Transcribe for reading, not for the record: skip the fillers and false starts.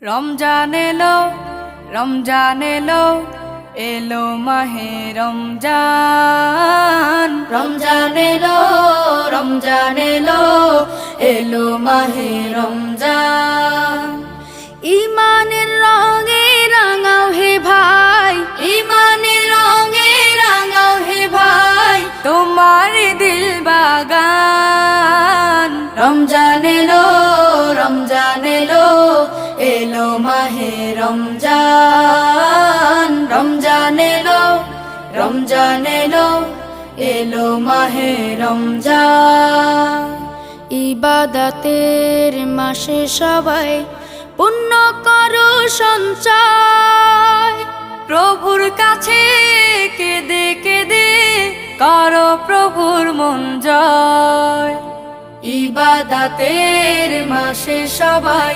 রমজান এলো, রমজান এলো, এলো মাহে রমজান। রমজান এলো, রমজান এলো, এলো মাহে রমজান। ইমানের রঙে রাঙাও হে ভাই, ইমানের রঙে রাঙাও হে ভাই, তোমার দিল বাগান। রমজান এলো, রমজান এলো, এলো মাহে রমজান। রমজান এলো, রমজান এলো, এলো মাহে রমজান। ইবাদতের মাসে সবাই পুণ্য করো সঞ্চয়, প্রভুর কাছে কেঁদে কেঁদে করো প্রভুর মন জয়। ইবাদতের মাসে সবাই